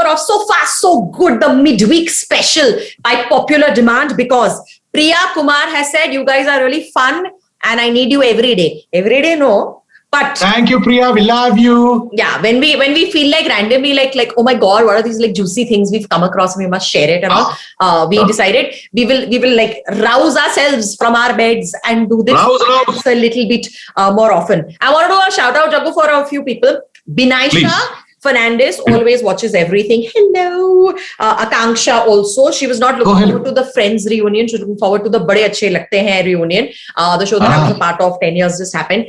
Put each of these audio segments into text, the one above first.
of So Far So Good, the midweek special by popular demand, because Priya Kumar has said you guys are really fun and I need you every day. Every day, no. But thank you, Priya. We love you. Yeah, when we feel like randomly like oh my God, what are these like juicy things we've come across? We must share it and all. We decided we will like rouse ourselves from our beds and do this a little bit more often. I want to do a shout out, Jagu, for a few people. Binaisha Fernandez always watches everything. Hello. Akanksha also. She was not looking forward to the Friends reunion. She was looking forward to the Bade Achhe Lagte Hain reunion. The show that I was a part of 10 years just happened.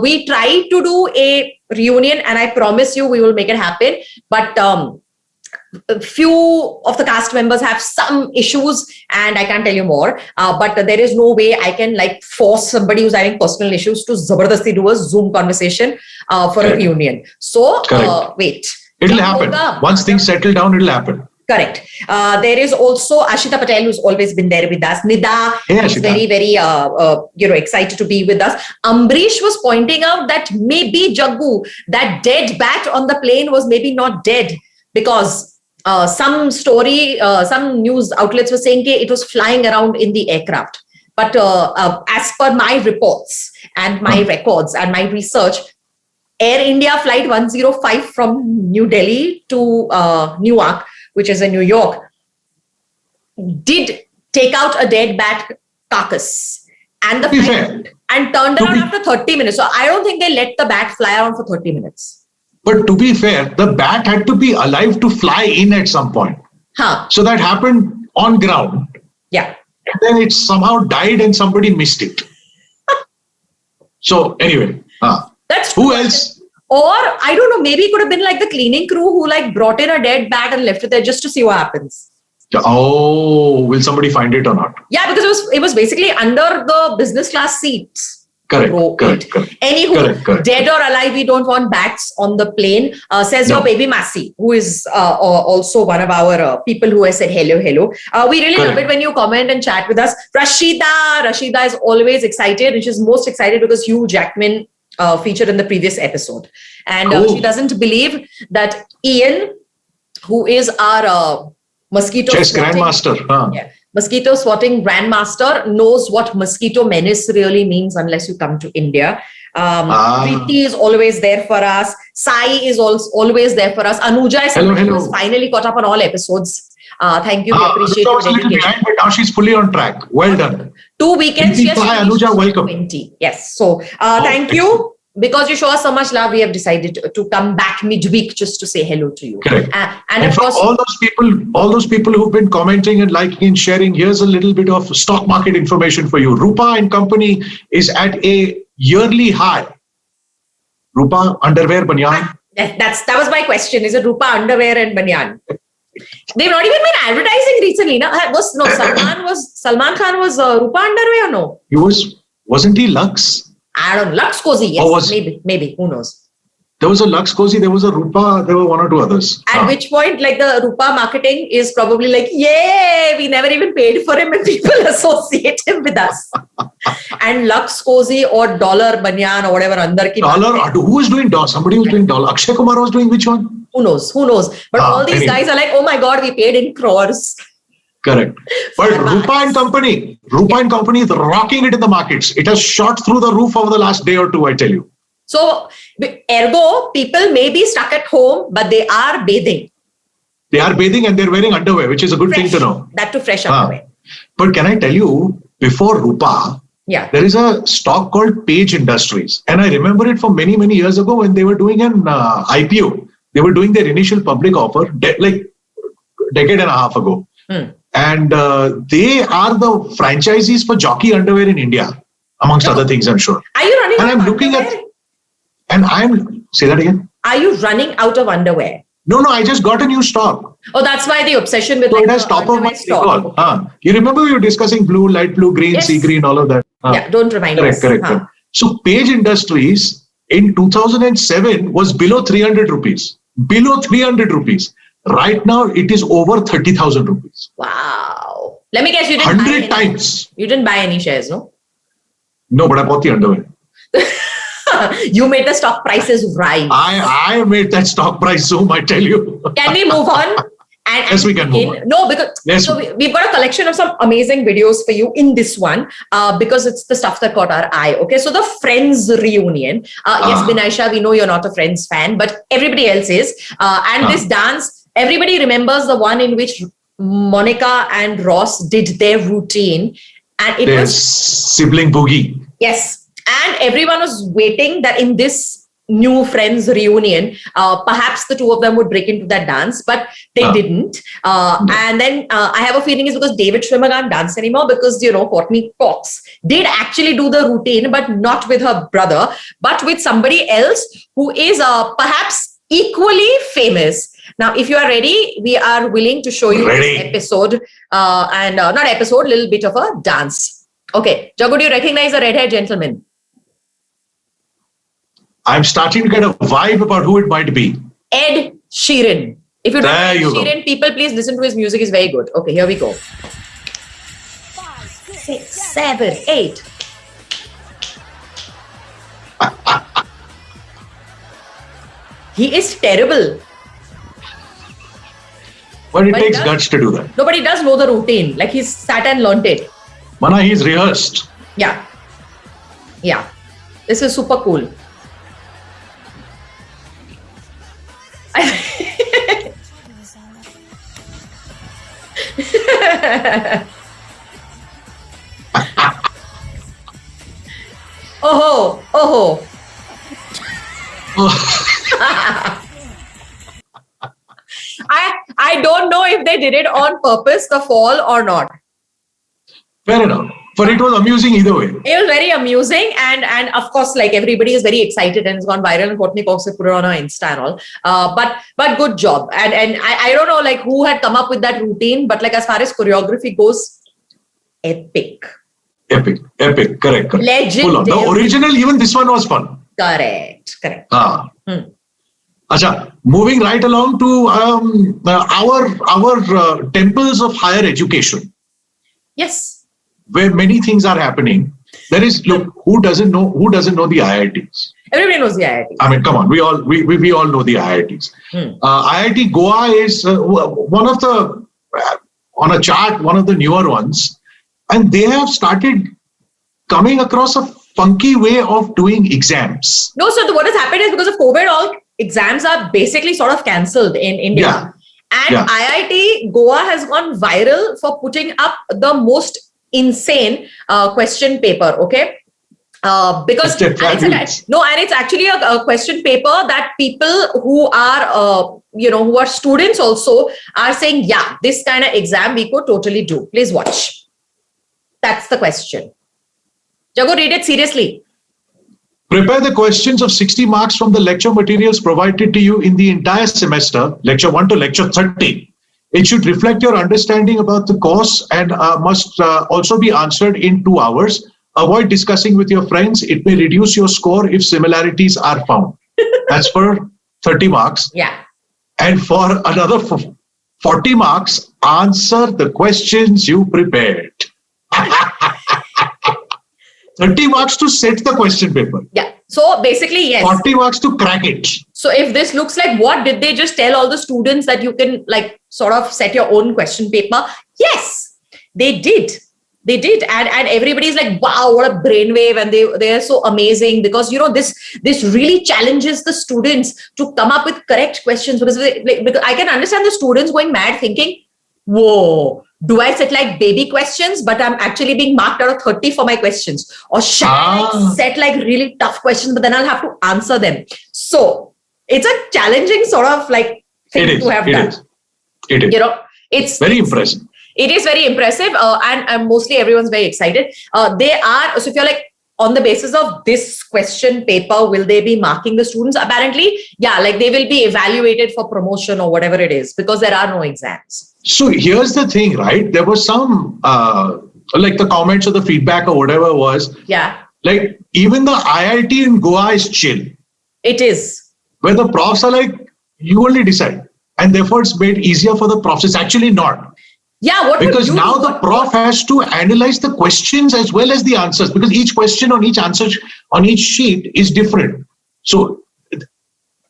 We tried to do a reunion and I promise you we will make it happen. But a few of the cast members have some issues and I can't tell you more. But there is no way I can like force somebody who's having personal issues to zabardasti do a Zoom conversation for a reunion. So wait. It'll happen. Once things settle down, it'll happen. Correct. There is also Ashita Patel, who's always been there with us. Nida is very, very, excited to be with us. Ambrish was pointing out that maybe Jaggu, that dead bat on the plane was maybe not dead because some news outlets were saying it was flying around in the aircraft. But as per my reports and my records and my research, Air India flight 105 from New Delhi to Newark, which is in New York, did take out a dead bat carcass and the flight and turned around after 30 minutes. So I don't think they let the bat fly around for 30 minutes. But to be fair, the bat had to be alive to fly in at some point. So that happened on ground. Yeah. And then it somehow died and somebody missed it. So anyway, that's who else? Or I don't know, maybe it could have been like the cleaning crew who like brought in a dead bat and left it there just to see what happens. Oh, will somebody find it or not? Yeah, because it was basically under the business class seats. Correct. Anywho, dead or alive, we don't want bats on the plane, says your baby Masi, who is also one of our people who has said hello. We really love it when you comment and chat with us. Rashida is always excited, and she's most excited because Hugh Jackman featured in the previous episode. And she doesn't believe that Ian, who is our mosquito chess grandmaster, mosquito swatting grandmaster, knows what mosquito menace really means unless you come to India. Preeti is always there for us. Sai is always there for us. Anuja is somebody who has finally caught up on all episodes. Thank you. We appreciate your dedication. Behind, but now she's fully on track. Well done. 2 weekends. Yes, Anuja, welcome. 20. Yes. So thank you. Because you show us so much love, we have decided to come back midweek just to say hello to you. Correct. And of course, all those people who've been commenting and liking and sharing, here's a little bit of stock market information for you. Rupa and Company is at a yearly high. Rupa underwear banyan. That was my question. Is it Rupa underwear and banyan? They've not even been advertising recently. Salman Khan was Rupa underwear or no? Wasn't he Lux? I don't know. Lux Cozy, yes. Maybe. Who knows? There was a Lux Cozy, there was a Rupa, there were one or two others. At which point, like the Rupa marketing is probably like, yay, we never even paid for him and people associate him with us. And Lux Cozy or Dollar Banyan or whatever. Dollar, who is doing Dollar? Somebody was doing Dollar. Akshay Kumar was doing which one? Who knows? But all these guys are like, oh my God, we paid in crores. Correct. But Rupa and Company is rocking it in the markets. It has shot through the roof over the last day or two, I tell you. So, ergo, people may be stuck at home, but they are bathing. They are bathing and they're wearing underwear, which is a good thing to know. That too fresh underwear. But can I tell you, before Rupa, there is a stock called Page Industries. And I remember it from many, many years ago when they were doing an IPO. They were doing their initial public offer, like a decade and a half ago. And they are the franchisees for jockey underwear in India, amongst other things, I'm sure. Are you running out of underwear? Say that again. Are you running out of underwear? No, I just got a new stock. Oh, that's why the obsession with it has top of my recall. You remember we were discussing blue, light blue, green, sea green, all of that. Yeah, don't remind us. Correct. So Page Industries in 2007 was below 300 rupees. Below 300 rupees. Right now, it is over 30,000 rupees. Wow. Let me guess, you didn't 100 times. You didn't buy any shares, no? No, but I bought the underwear. You made the stock prices rise. I made that stock price zoom, I tell you. Can we move on? Yes, we can move on. No, because we've got a collection of some amazing videos for you in this one, because it's the stuff that caught our eye. Okay, so the Friends reunion. Yes, Binaisha, we know you're not a Friends fan, but everybody else is. And this dance, everybody remembers the one in which Monica and Ross did their routine, and it was sibling boogie. Yes, and everyone was waiting that in this new Friends reunion, perhaps the two of them would break into that dance, but they didn't. And then I have a feeling it's because David Schwimmer can't dance anymore, because, you know, Courtney Cox did actually do the routine, but not with her brother, but with somebody else who is perhaps equally famous. Now, if you are ready, we are willing to show you this episode, and not episode, little bit of a dance. Okay, Jagu, do you recognize the red-haired gentleman? I'm starting to get a vibe about who it might be. Ed Sheeran. If you don't know Ed Sheeran, people, please listen to his music. It's very good. Okay, here we go. 5, 6, 7, 8. He is terrible. But it takes guts to do that. Nobody does know the routine. Like, he's sat and learned it. Mana, he's rehearsed. Yeah. Yeah. This is super cool. Oh. I don't know if they did it on purpose, the fall, or not. Fair enough. But it was amusing either way. It was very amusing, and of course, like, everybody is very excited, and it's gone viral, and Courtney Cox put it on her Insta and all. But good job. And I don't know, like, who had come up with that routine, but, like, as far as choreography goes, epic. Correct. Legendary. The original, even this one was fun. Correct. Acha, moving right along to our temples of higher education. Yes. Where many things are happening. There is, look, who doesn't know the IITs? Everybody knows the IITs. I mean, come on, we all know the IITs. IIT Goa is one of the on a chart, one of the newer ones, and they have started coming across a funky way of doing exams. No, so what has happened is, because of COVID, all exams are basically sort of cancelled in India. And IIT Goa has gone viral for putting up the most insane question paper, okay? Because it's actually a question paper that people who are students also are saying, yeah, this kind of exam we could totally do. Please watch. That's the question. Jago, read it seriously. Prepare the questions of 60 marks from the lecture materials provided to you in the entire semester, lecture 1 to lecture 30. It should reflect your understanding about the course and must also be answered in 2 hours. Avoid discussing with your friends. It may reduce your score if similarities are found. That's for 30 marks. Yeah. And for another 40 marks, answer the questions you prepared. 30 marks to set the question paper. Yeah. So basically, yes. 40 marks to crack it. So if this looks like, what did they just tell all the students that you can, like, sort of set your own question paper? Yes, they did. They did. And everybody's like, wow, what a brainwave. And they are so amazing because, this really challenges the students to come up with correct questions, because I can understand the students going mad thinking, whoa, do I set like baby questions, but I'm actually being marked out of 30 for my questions? Or shall I set like really tough questions, but then I'll have to answer them? So it's a challenging sort of like thing to have done. It is. It's very impressive. It is very impressive. And mostly everyone's very excited. So if you're like, on the basis of this question paper, will they be marking the students? Apparently, yeah, like they will be evaluated for promotion or whatever it is, because there are no exams. So here's the thing, right? There was some, like the comments or the feedback or whatever it was. Yeah. Like even the IIT in Goa is chill. It is. Where the profs are like, you only decide. And therefore it's made easier for the profs. It's actually not. Yeah, because now the prof has to analyze the questions as well as the answers, because each question on each answer on each sheet is different. So,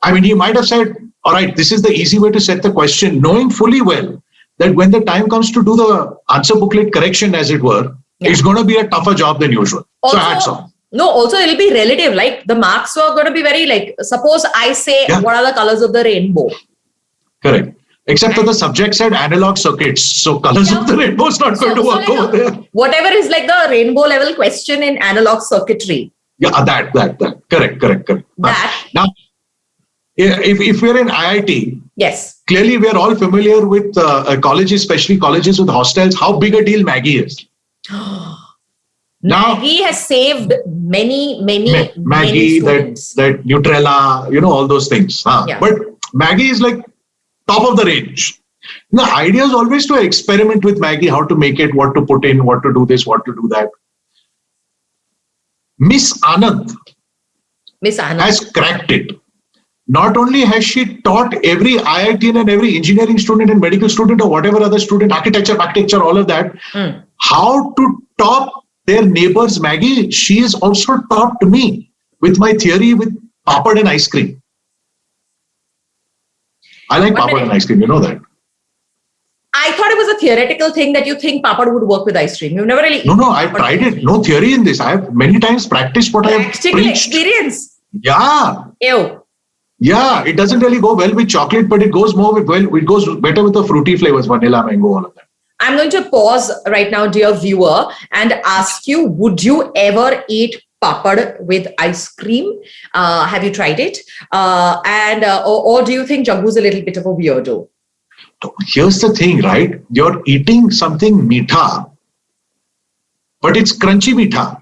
I mean, he might have said, all right, this is the easy way to set the question, knowing fully well that when the time comes to do the answer booklet correction, as it were, it's going to be a tougher job than usual. Also, so hats off. No, also it'll be relative. Like the marks are going to be very like, suppose I say, what are the colors of the rainbow? Correct. Except that the subject said analog circuits. So colors of the rainbow is not going to work over there. Whatever is like the rainbow level question in analog circuitry. Yeah, that. Correct. Now, if we're in IIT, yes, clearly we're all familiar with colleges, especially colleges with hostels, how big a deal Maggie is. Now, Maggie has saved many Maggie, that Nutrella, all those things. But Maggie is like top of the range. The idea is always to experiment with Maggie, how to make it, what to put in, what to do this, what to do that. Miss Anand has cracked it. Not only has she taught every IIT and every engineering student and medical student or whatever other student, architecture, all of that, how to top their neighbor's Maggie, she is also taught to me with my theory with papad and ice cream. I like papad and ice cream, you know that. I thought it was a theoretical thing that you think papad would work with ice cream. You've never really... No, I've tried it. No theory in this. I have many times practiced what I have preached. Practical experience. Yeah. Ew. Yeah, it doesn't really go well with chocolate, but it goes it goes better with the fruity flavors, vanilla, mango, all of that. I'm going to pause right now, dear viewer, and ask you, would you ever eat papad with ice cream? Have you tried it? Or do you think Jaggu's a little bit of a weirdo? Here's the thing, right? You're eating something meetha, but it's crunchy meetha.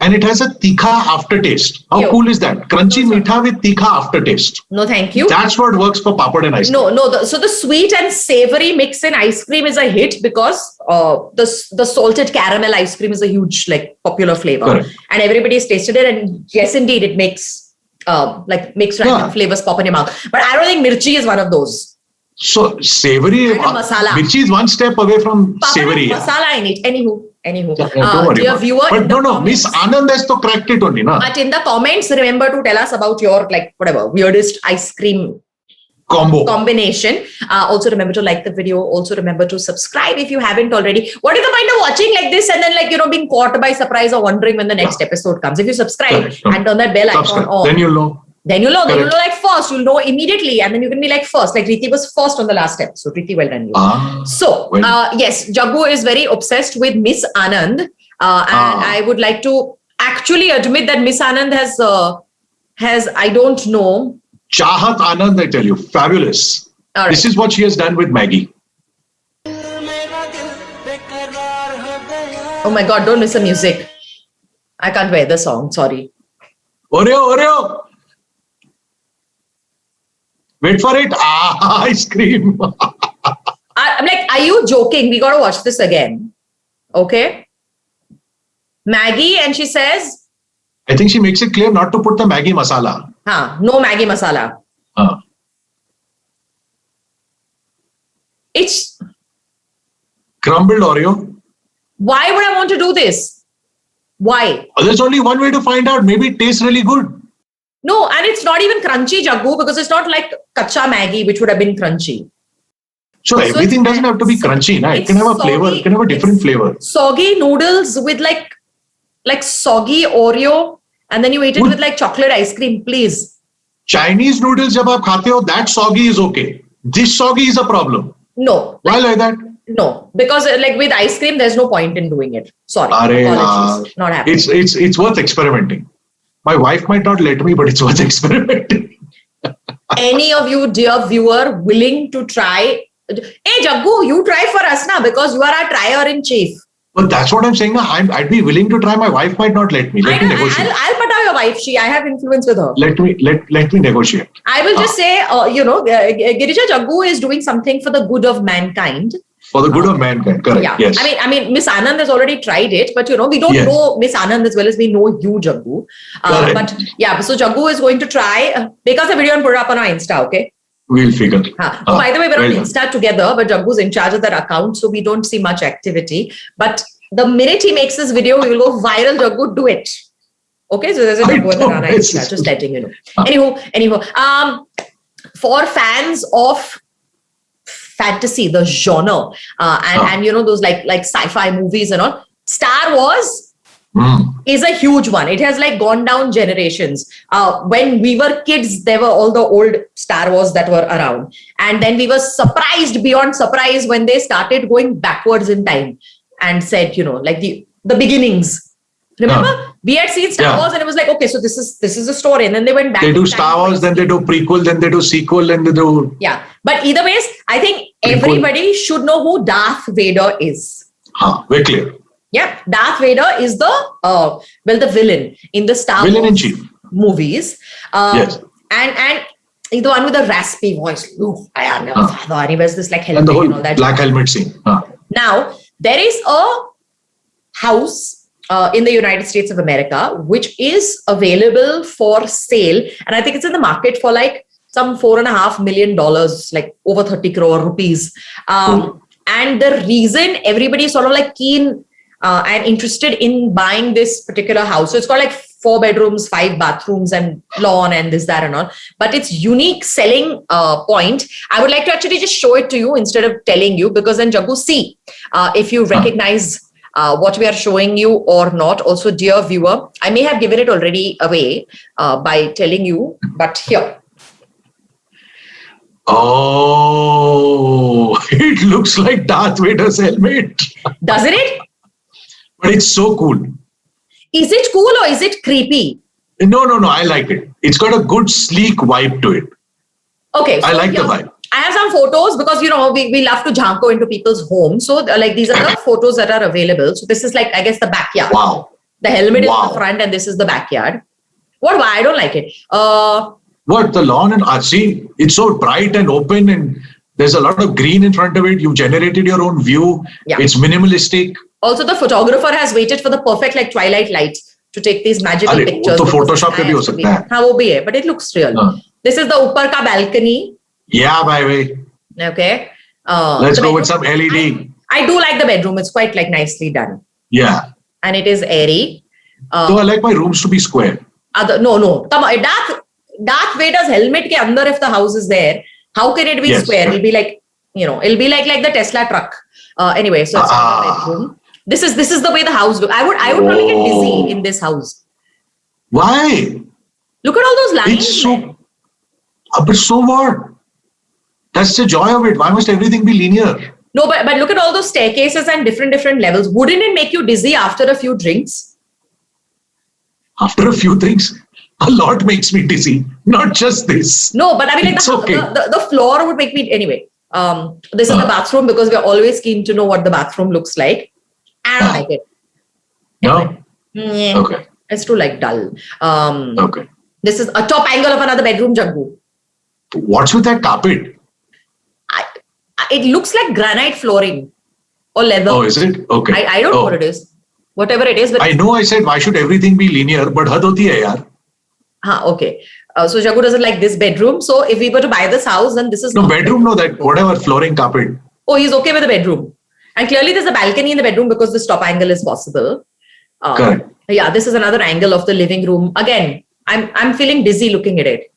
And it has a tikha aftertaste. How cool is that? Crunchy meetha with tikha aftertaste. No, thank you. That's what works for papad and ice cream. So the sweet and savory mix in ice cream is a hit because the salted caramel ice cream is a huge popular flavor. Correct. And everybody's tasted it. And yes, indeed, it makes random flavors pop in your mouth. But I don't think mirchi is one of those. So savory, mirchi is one step away from savory. Masala in it. Anywho, dear viewer, but no, Miss Anand has to cracked it only, na. But in the comments, remember to tell us about your weirdest ice cream combination. Also remember to like the video. Also remember to subscribe if you haven't already. What is the point of watching like this and then being caught by surprise or wondering when the next episode comes? If you subscribe and turn that bell icon on, then you'll know. Then you'll know first. You'll know immediately, and then you can be first. Rithi was first on the last episode. Rithi, well done you. Yes, Jaggu is very obsessed with Miss Anand, and I would like to actually admit that Miss Anand has I don't know. Chahat Anand, I tell you, fabulous. Right. This is what she has done with Maggie. Oh my God! Don't miss the music. I can't wear the song. Sorry. Oreo. Wait for it. Ice cream. I'm are you joking? We got to watch this again. Okay. Maggie, and she says. I think she makes it clear not to put the Maggie masala. No Maggie masala. It's. Crumbled Oreo. Why would I want to do this? Why? There's only one way to find out. Maybe it tastes really good. No, and it's not even crunchy, Jaggu, because it's not like kacha Maggie, which would have been crunchy. So everything doesn't have to be crunchy, na? It can have a flavor. It can have a different flavor. Soggy noodles with like soggy Oreo, and then you eat it with chocolate ice cream, please. Chinese noodles, jab aap khate ho, that soggy is okay. This soggy is a problem. No. Why like that? No, because with ice cream, there's no point in doing it. Sorry, apologies. Not happening. It's worth experimenting. My wife might not let me, but it's worth experimenting. Any of you, dear viewer, willing to try? Hey, Jaggu, you try for us now because you are our trier-in-chief. But that's what I'm saying. I'd be willing to try. My wife might not let me. Let me negotiate. I'll pata your wife. I have influence with her. Let me negotiate. I will just say, Girija, Jaggu is doing something for the good of mankind. For the good of mankind, correct. Yeah. Yes. I mean, Miss Anand has already tried it, but we don't know Miss Anand as well as we know you, Jaggu. But yeah, so Jaggu is going to try. Make us a video and put it up on our Insta, okay? We'll figure. By the way, we're on Insta together, but Jaggu's in charge of that account, so we don't see much activity. But the minute he makes this video, we will go viral. Jaggu, do it. Okay, so there's a Jaggu and the Rana extra. Just letting you know. Anywho, for fans of fantasy, the genre, and those like sci-fi movies and all, Star Wars is a huge one. It has like gone down generations. When we were kids, there were all the old Star Wars that were around, and then we were surprised beyond surprise when they started going backwards in time and said, like the beginnings. Remember, we had seen Star Wars and it was like, okay, so this is a story, and then they went back. They do Star Wars, then they do prequel, then they do sequel, then they do. Yeah, but either ways, I think everybody should know who Darth Vader is. Very clear. Yeah, Darth Vader is the villain in the Star Wars movies. Yes. And the one with the raspy voice. I am your father. And he wears this like helmet and the whole all that. Black helmet scene. Now, there is a house in the United States of America, which is available for sale. And I think it's in the market for like some $4.5 million, like over 30 crore rupees. And the reason everybody is sort of like keen and interested in buying this particular house. So it's got like 4 bedrooms, 5 bathrooms and lawn and this, that and all. But its unique selling point, I would like to actually just show it to you instead of telling you, because then Jaggu, see if you recognize what we are showing you or not. Also, dear viewer, I may have given it already away by telling you, but here. Oh, it looks like Darth Vader's helmet. Doesn't it? But it's so cool. Is it cool or is it creepy? No, I like it. It's got a good sleek vibe to it. Okay. So I like the vibe. I have some photos because, we love to janko into people's homes. So like these are the photos that are available. So this is like, I guess, the backyard. Wow. The helmet is in the front and this is the backyard. Why? I don't like it. What? The lawn and see, it's so bright and open and there's a lot of green in front of it. You've generated your own view. Yeah. It's minimalistic. Also, the photographer has waited for the perfect like twilight light to take these magical pictures. So Photoshop pe bhi ho sakta hai. Haan, wo bhi hai, but it looks real. This is the upar ka balcony. Yeah, by the way. Okay. Let's go with some LED. I do like the bedroom. It's quite like nicely done. Yeah. And it is airy. So I like my rooms to be square. No. Darth Vader's helmet ke andar, if the house is there, how can it be square? It'll be like, it'll be like the Tesla truck. Anyway, so it's not the bedroom. This is the way the house looks. I would probably get dizzy in this house. Why? Look at all those lines. It's so. But so what? That's the joy of it. Why must everything be linear? No, but look at all those staircases and different levels. Wouldn't it make you dizzy after a few drinks? After a few drinks? A lot makes me dizzy. Not just this. No, but I mean, like the floor would make me... Anyway, this is the bathroom because we're always keen to know what the bathroom looks like. I don't like it. Anyway. No? Yeah. Okay. It's too like dull. Okay. This is a top angle of another bedroom, Jaggu. What's with that carpet? It looks like granite flooring or leather. Oh, is it? Okay. I don't know what it is. Whatever it is. But I know I said, why should everything be linear? But had hoti hai yaar. Okay. So Jaggu doesn't like this bedroom. So if we were to buy this house, then this is... No, bedroom, no, that whatever, flooring, carpet. Oh, he's okay with the bedroom. And clearly there's a balcony in the bedroom because this top angle is possible. Correct. Yeah, this is another angle of the living room. Again, I'm feeling dizzy looking at it.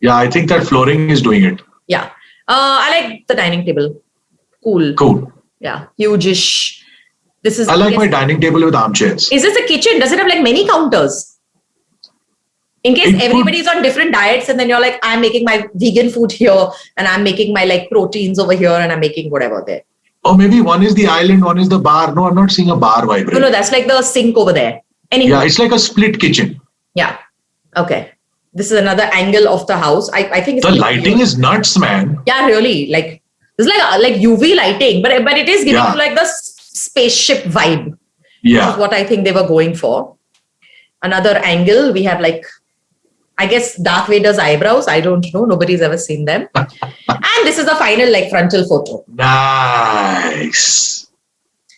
Yeah, I think that flooring is doing it. Yeah. I like the dining table. Cool. Yeah, huge-ish. I like my dining table with armchairs. Is this a kitchen? Does it have like many counters? In case everybody's on different diets and then you're like, I'm making my vegan food here and I'm making my like proteins over here and I'm making whatever there. Or maybe one is the island, one is the bar. No, I'm not seeing a bar vibrate. No, that's like the sink over there. Anyway. Yeah, it's like a split kitchen. Yeah. Okay. This is another angle of the house. I think it's the lighting is nuts, man. Yeah, really. Like it's like UV lighting, but it is giving you like the spaceship vibe. Yeah. Which is what I think they were going for. Another angle, we have like, I guess Darth Vader's eyebrows. I don't know. Nobody's ever seen them. And this is the final like frontal photo. Nice.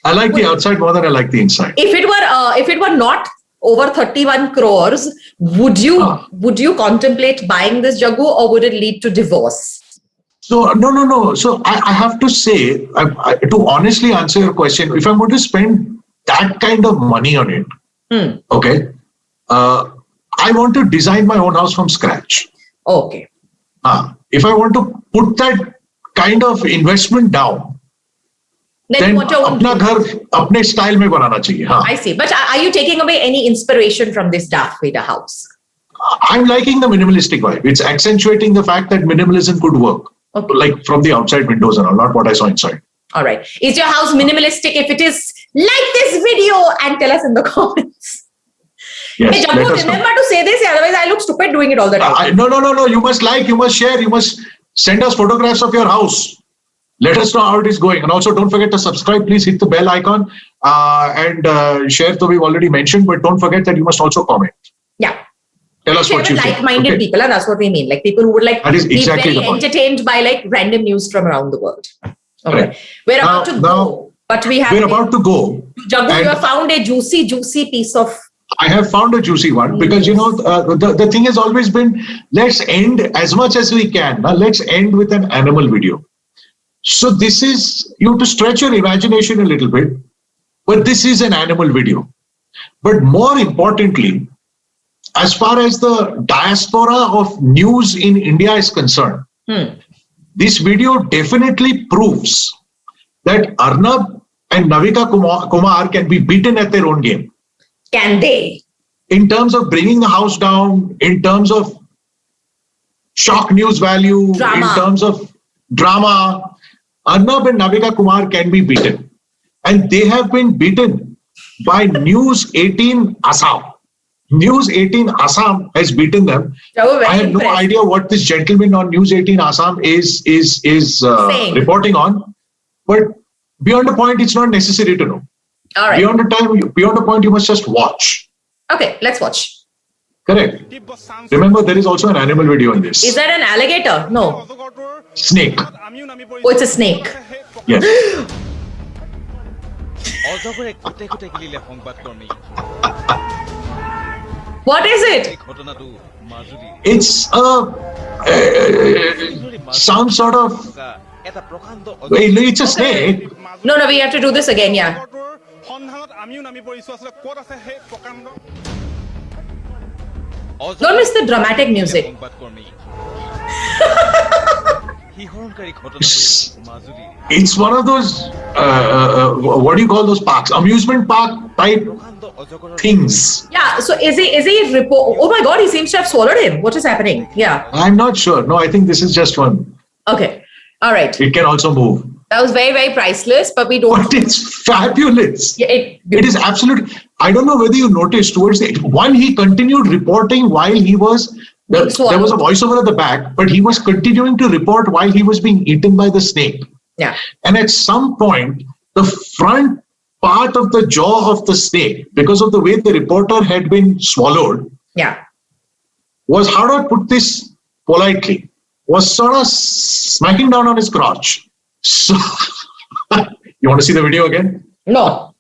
I like the outside more than I like the inside. If it were not over 31 crores, would you contemplate buying this, Jaggu, or would it lead to divorce? So no. So I have to say, to honestly answer your question, if I'm going to spend that kind of money on it, Okay. I want to design my own house from scratch. Okay. If I want to put that kind of investment down, then अपना घर अपने style में बनाना चाहिए. I see. But are you taking away any inspiration from this Darth Vader house? I'm liking the minimalistic vibe. It's accentuating the fact that minimalism could work. Okay. Like from the outside windows and all, not what I saw inside. All right. Is your house minimalistic? If it is, like this video and tell us in the comments. Yes, hey, Jabbu, remember to say this, otherwise I look stupid doing it all the time. No. You must like, you must share, you must send us photographs of your house. Let us know how it is going. And also don't forget to subscribe. Please hit the bell icon and share, though we've already mentioned, but don't forget that you must also comment. Yeah. Tell us what you think. Like-minded people, and that's what we mean. Like people who would like be very entertained by like random news from around the world. Okay. Right. We're about to go. But we're about to go. Jabbu, you have found a juicy piece of... I have found a juicy one because, the thing has always been, let's end as much as we can. Now, let's end with an animal video. So this is, you have to stretch your imagination a little bit, but this is an animal video. But more importantly, as far as the diaspora of news in India is concerned, this video definitely proves that Arnab and Navika Kumar can be beaten at their own game. Can they? In terms of bringing the house down, in terms of shock news value, in terms of drama, Arnab and Navika Kumar can be beaten. And they have been beaten by News 18 Assam. News 18 Assam has beaten them. I have no idea what this gentleman on News 18 Assam is reporting on. But beyond a point, it's not necessary to know. All right. Beyond a point, you must just watch. Okay, let's watch. Correct. Remember, there is also an animal video in this. Is that an alligator? No. Snake. Oh, it's a snake. Yes. What is it? It's some sort of... It's a snake. No, we have to do this again, yeah. Don't miss the dramatic music. It's one of those, what do you call those parks? Amusement park type things. Yeah, so is he oh my God, he seems to have swallowed him. What is happening? Yeah. I'm not sure. No, I think this is just one. Okay. All right. It can also move. That was very, very priceless, but we don't. But it's fabulous. Yeah, it is absolute. I don't know whether you noticed towards the one, he continued reporting while he was. There was a voiceover at the back, but he was continuing to report while he was being eaten by the snake. Yeah. And at some point, the front part of the jaw of the snake, because of the way the reporter had been swallowed, was, how do I put this politely, was sort of smacking down on his crotch. So, you want to see the video again? No.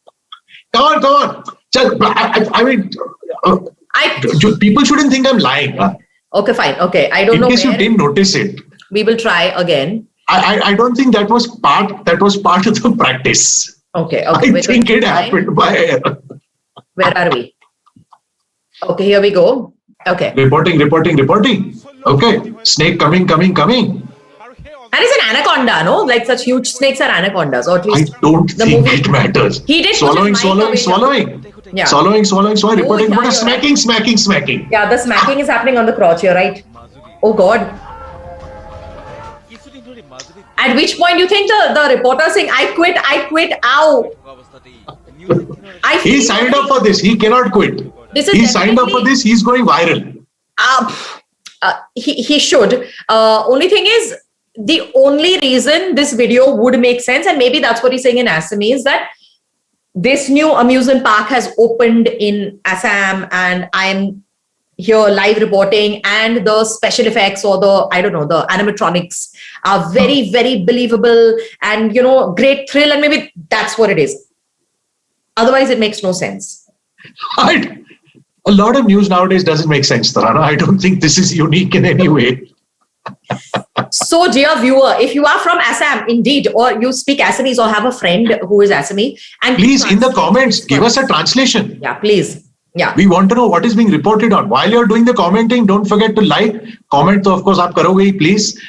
Come on. I mean, people shouldn't think I'm lying. Huh? Okay, fine. Okay, I don't know. In case you didn't notice it, we will try again. I don't think that was part of the practice. Okay. I think it happened by. Where are we? Okay, here we go. Okay. Reporting. Okay, snake coming. And it's an anaconda, no? Like such huge snakes are anacondas, or at least I don't think it matters. He did swallowing. Yeah. Swallowing. Reporting. Smacking. Yeah, the smacking is happening on the crotch. You're right. Oh God. At which point you think the reporter saying, I quit, ow. He signed up for this. He cannot quit. He signed up for this. He's going viral. He should. Only thing is, the only reason this video would make sense, and maybe that's what he's saying in Assamese, is that this new amusement park has opened in Assam and I'm here live reporting, and the special effects or the animatronics are very, very believable and, great thrill, and maybe that's what it is. Otherwise, it makes no sense. A lot of news nowadays doesn't make sense, Tarana. I don't think this is unique in any way. So, dear viewer, if you are from Assam, indeed, or you speak Assamese or have a friend who is Assamese, and please, in the comments, give us a translation. Yeah, please. Yeah. We want to know what is being reported on. While you're doing the commenting, don't forget to like, comment. So of course, aap karoge hi, please.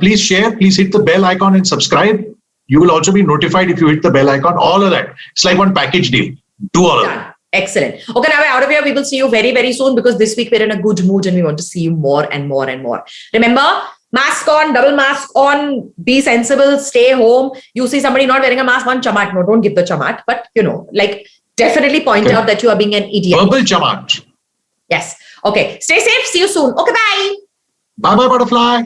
Please share. Please hit the bell icon and subscribe. You will also be notified if you hit the bell icon. All of that. It's like one package deal. Do all of that. Excellent. Okay, now we're out of here. We will see you very, very soon because this week we're in a good mood and we want to see you more and more and more. Remember, mask on, double mask on, be sensible, stay home. You see somebody not wearing a mask, one chamat. No, don't give the chamat. But, definitely point out that you are being an idiot. Verbal chamat. Yes. Okay. Stay safe. See you soon. Okay, bye. Bye-bye, butterfly.